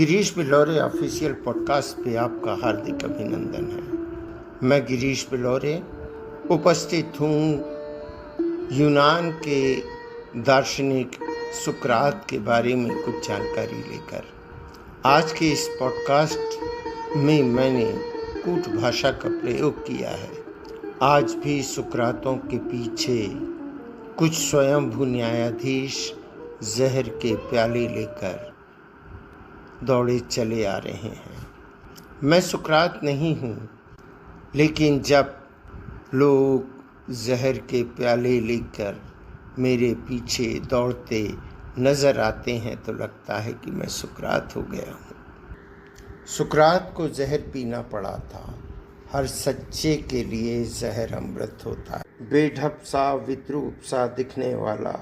Girish बिलौरे official podcast पे आपका हार्दिक अभिनंदन है। मैं गिरीश बिलौरे उपस्थित हूँ यूनान के दार्शनिक सुकरात के बारे में कुछ जानकारी लेकर। आज के इस पॉडकास्ट में मैंने कूट भाषा का प्रयोग किया है। आज भी सुकरातों के पीछे कुछ स्वयंभू न्यायाधीश जहर के प्याले लेकर दौड़े चले आ रहे हैं। मैं सुकरात नहीं हूँ, लेकिन जब लोग जहर के प्याले लेकर मेरे पीछे दौड़ते नज़र आते हैं तो लगता है कि मैं सुकरात हो गया हूँ। सुकरात को जहर पीना पड़ा था। हर सच्चे के लिए जहर अमृत होता है। बेढप सा विद्रूप सा दिखने वाला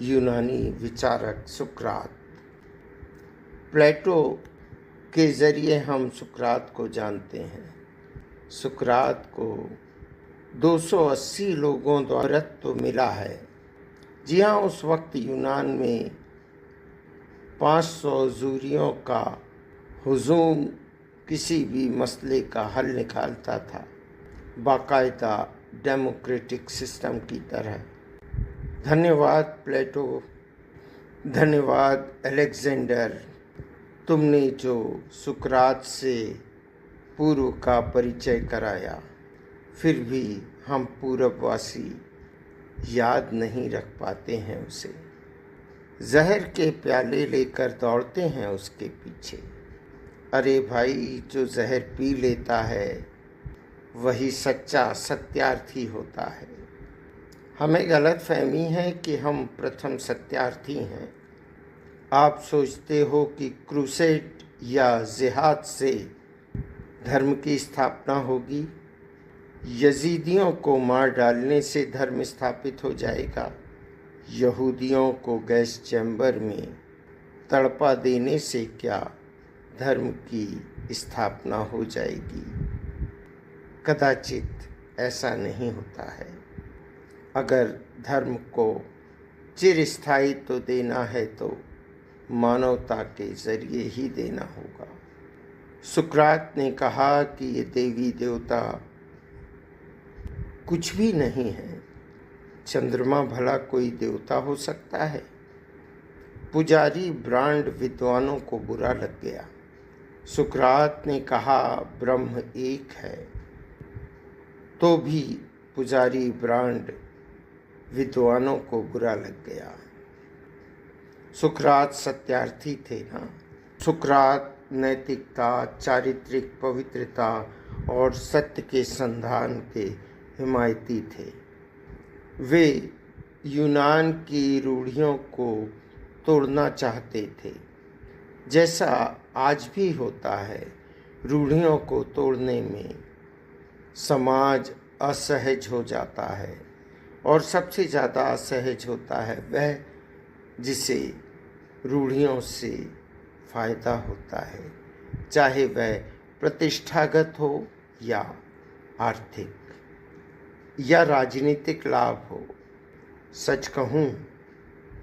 यूनानी विचारक सुकरात। प्लेटो के ज़रिए हम सुकरात को जानते हैं। सुकरात को 280 लोगों द्वारा तो मिला है। जी हाँ, उस वक्त यूनान में 500 जूरियों का हुजूम किसी भी मसले का हल निकालता था, बाकायदा डेमोक्रेटिक सिस्टम की तरह। धन्यवाद प्लेटो, धन्यवाद अलेक्जेंडर, तुमने जो सुकरात से पूर्व का परिचय कराया। फिर भी हम पूर्ववासी याद नहीं रख पाते हैं उसे। जहर के प्याले लेकर दौड़ते हैं उसके पीछे। अरे भाई, जो जहर पी लेता है वही सच्चा सत्यार्थी होता है। हमें गलतफहमी है कि हम प्रथम सत्यार्थी हैं। आप सोचते हो कि क्रूसेड या जिहाद से धर्म की स्थापना होगी। यजीदियों को मार डालने से धर्म स्थापित हो जाएगा। यहूदियों को गैस चैम्बर में तड़पा देने से क्या धर्म की स्थापना हो जाएगी? कदाचित ऐसा नहीं होता है। अगर धर्म को चिरस्थायित्व देना है तो मानवता के जरिए ही देना होगा। सुकरात ने कहा कि ये देवी देवता कुछ भी नहीं है। चंद्रमा भला कोई देवता हो सकता है? पुजारी ब्रांड विद्वानों को बुरा लग गया। सुकरात ने कहा ब्रह्म एक है, तो भी पुजारी ब्रांड विद्वानों को बुरा लग गया। सुकरात सत्यार्थी थे ना। सुकरात नैतिकता, चारित्रिक पवित्रता और सत्य के संधान के हिमायती थे। वे यूनान की रूढ़ियों को तोड़ना चाहते थे। जैसा आज भी होता है, रूढ़ियों को तोड़ने में समाज असहज हो जाता है, और सबसे ज़्यादा असहज होता है वह जिसे रूढ़ियों से फ़ायदा होता है, चाहे वह प्रतिष्ठागत हो या आर्थिक या राजनीतिक लाभ हो। सच कहूँ,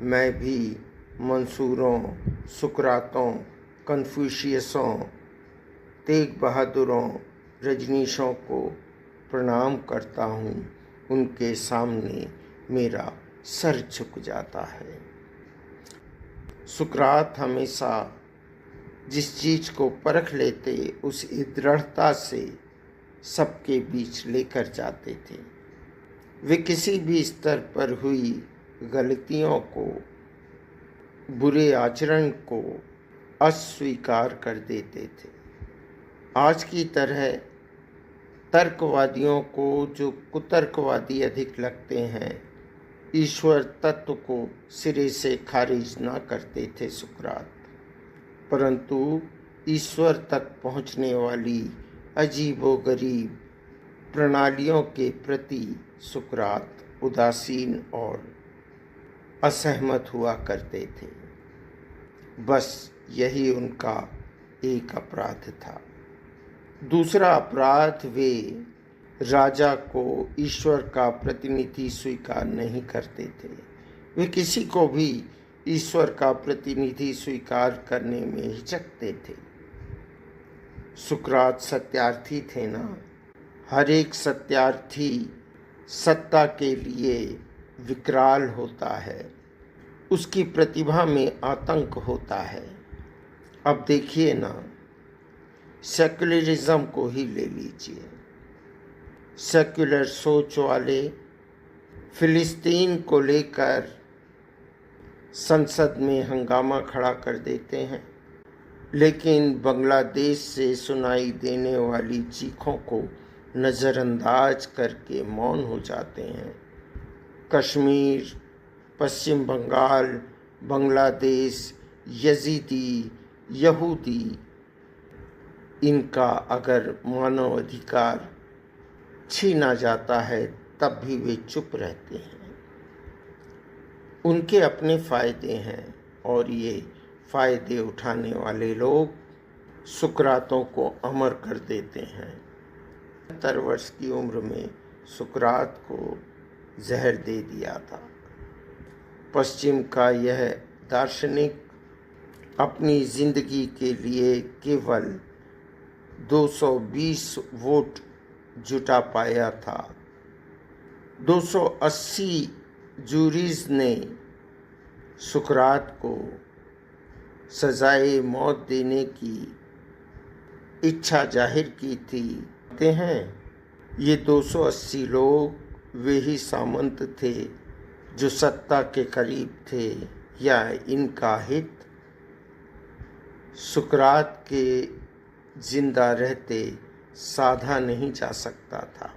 मैं भी मंसूरों, सुकरातों, कन्फ्यूशियसों, तेग बहादुरों, रजनीशों को प्रणाम करता हूँ। उनके सामने मेरा सर झुक जाता है। सुकरात हमेशा जिस चीज़ को परख लेते उस दृढ़ता से सबके बीच लेकर जाते थे। वे किसी भी स्तर पर हुई गलतियों को, बुरे आचरण को अस्वीकार कर देते थे। आज की तरह तर्कवादियों को, जो कुतर्कवादी अधिक लगते हैं, ईश्वर तत्व को सिरे से खारिज ना करते थे सुकरात, परंतु ईश्वर तक पहुंचने वाली अजीबोगरीब प्रणालियों के प्रति सुकरात उदासीन और असहमत हुआ करते थे। बस यही उनका एक अपराध था। दूसरा अपराध, वे राजा को ईश्वर का प्रतिनिधि स्वीकार नहीं करते थे। वे किसी को भी ईश्वर का प्रतिनिधि स्वीकार करने में हिचकते थे। सुकरात सत्यार्थी थे ना। हर एक सत्यार्थी सत्ता के लिए विकराल होता है, उसकी प्रतिभा में आतंक होता है। अब देखिए ना, सेक्युलरिज्म को ही ले लीजिए। सेक्युलर सोच वाले फिलिस्तीन को लेकर संसद में हंगामा खड़ा कर देते हैं, लेकिन बांग्लादेश से सुनाई देने वाली चीखों को नज़रअंदाज करके मौन हो जाते हैं। कश्मीर, पश्चिम बंगाल, बांग्लादेश, यजीदी, यहूदी, इनका अगर मानव अधिकार छीना जाता है तब भी वे चुप रहते हैं। उनके अपने फ़ायदे हैं और ये फ़ायदे उठाने वाले लोग सुकरातों को अमर कर देते हैं। 70 वर्ष की उम्र में सुकरात को जहर दे दिया था। पश्चिम का यह दार्शनिक अपनी जिंदगी के लिए केवल 220 वोट जुटा पाया था। 280 जूरीज ने सुकरात को सजाए मौत देने की इच्छा जाहिर की थी। कहते हैं ये 280 लोग वे ही सामंत थे जो सत्ता के करीब थे, या इनका हित सुकरात के जिंदा रहते साधा नहीं जा सकता था।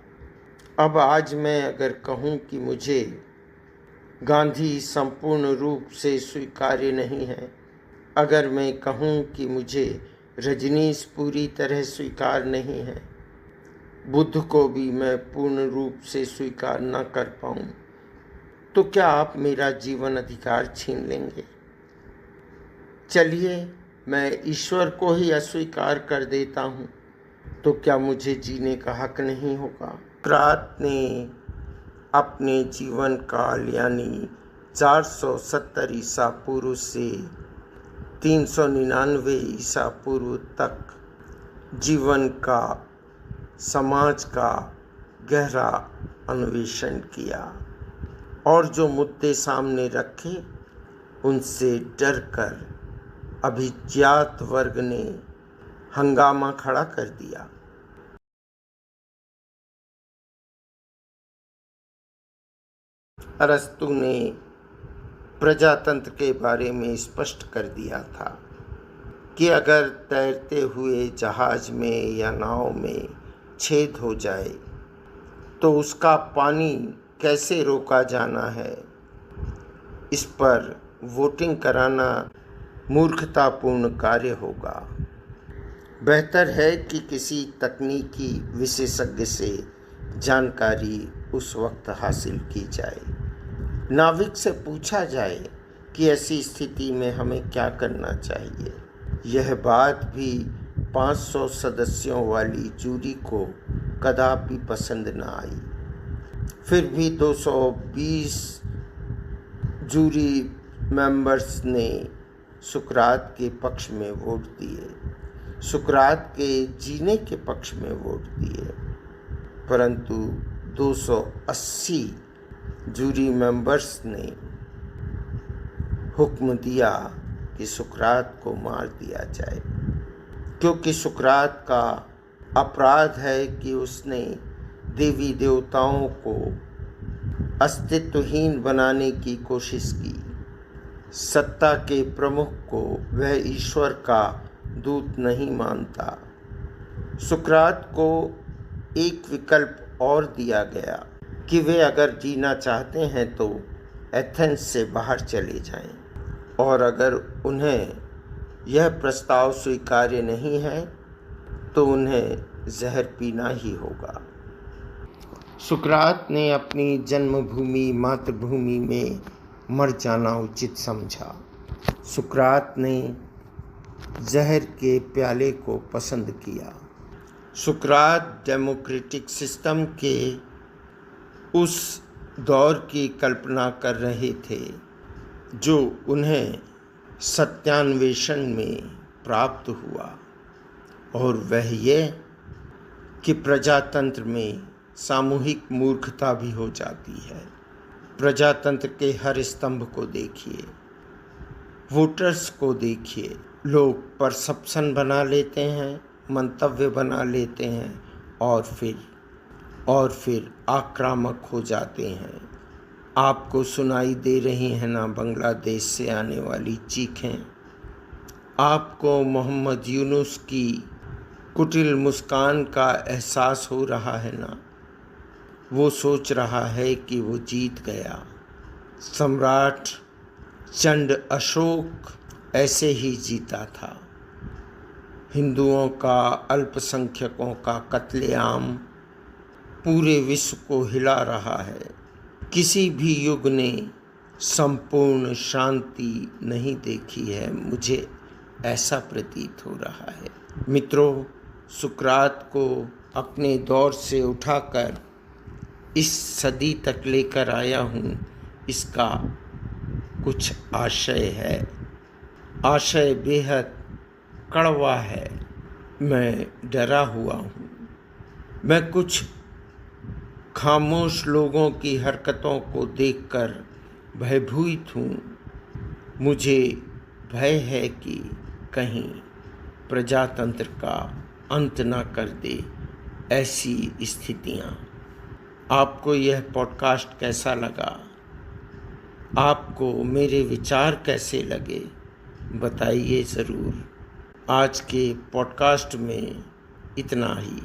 अब आज मैं अगर कहूँ कि मुझे गांधी संपूर्ण रूप से स्वीकार्य नहीं है, अगर मैं कहूँ कि मुझे रजनीश पूरी तरह स्वीकार नहीं है, बुद्ध को भी मैं पूर्ण रूप से स्वीकार न कर पाऊँ, तो क्या आप मेरा जीवन अधिकार छीन लेंगे? चलिए मैं ईश्वर को ही अस्वीकार कर देता हूँ, तो क्या मुझे जीने का हक नहीं होगा? सुकरात ने अपने जीवन काल यानी 470 ईसा पूर्व से 399 ईसा पूर्व तक जीवन का, समाज का गहरा अन्वेषण किया और जो मुद्दे सामने रखे उनसे डरकर अभिजात वर्ग ने हंगामा खड़ा कर दिया। अरस्तु ने प्रजातंत्र के बारे में स्पष्ट कर दिया था कि अगर तैरते हुए जहाज में या नाव में छेद हो जाए तो उसका पानी कैसे रोका जाना है, इस पर वोटिंग कराना मूर्खतापूर्ण कार्य होगा। बेहतर है कि किसी तकनीकी विशेषज्ञ से जानकारी उस वक्त हासिल की जाए। नाविक से पूछा जाए कि ऐसी स्थिति में हमें क्या करना चाहिए। यह बात भी 500 सदस्यों वाली जूरी को कदापि पसंद न आई। फिर भी 220 जूरी मेंबर्स ने सुकरात के पक्ष में वोट दिए, सुकरात के जीने के पक्ष में वोट दिए, परंतु 280 जूरी मेंबर्स ने हुक्म दिया कि सुकरात को मार दिया जाए, क्योंकि सुकरात का अपराध है कि उसने देवी देवताओं को अस्तित्वहीन बनाने की कोशिश की। सत्ता के प्रमुख को वह ईश्वर का दूत नहीं मानता। सुकरात को एक विकल्प और दिया गया कि वे अगर जीना चाहते हैं तो एथेंस से बाहर चले जाएं, और अगर उन्हें यह प्रस्ताव स्वीकार्य नहीं है तो उन्हें जहर पीना ही होगा। सुकरात ने अपनी जन्मभूमि मातृभूमि में मर जाना उचित समझा। सुकरात ने जहर के प्याले को पसंद किया। सुकरात डेमोक्रेटिक सिस्टम के उस दौर की कल्पना कर रहे थे जो उन्हें सत्यान्वेषण में प्राप्त हुआ, और वह यह कि प्रजातंत्र में सामूहिक मूर्खता भी हो जाती है। प्रजातंत्र के हर स्तंभ को देखिए, वोटर्स को देखिए, लोग परसेप्शन बना लेते हैं, मंतव्य बना लेते हैं और फिर आक्रामक हो जाते हैं। आपको सुनाई दे रही हैं ना बांग्लादेश से आने वाली चीखें, आपको मोहम्मद यूनुस की कुटिल मुस्कान का एहसास हो रहा है ना। वो सोच रहा है कि वो जीत गया। सम्राट चंड अशोक ऐसे ही जीता था। हिंदुओं का, अल्पसंख्यकों का कत्लेआम पूरे विश्व को हिला रहा है। किसी भी युग ने संपूर्ण शांति नहीं देखी है, मुझे ऐसा प्रतीत हो रहा है। मित्रों, सुकरात को अपने दौर से उठाकर इस सदी तक लेकर आया हूँ। इसका कुछ आशय है। आशय बेहद कड़वा है। मैं डरा हुआ हूँ। मैं कुछ खामोश लोगों की हरकतों को देखकर भयभीत हूँ। मुझे भय है कि कहीं प्रजातंत्र का अंत न कर दे ऐसी स्थितियाँ। आपको यह पॉडकास्ट कैसा लगा? आपको मेरे विचार कैसे लगे? बताइए ज़रूर। आज के पॉडकास्ट में इतना ही।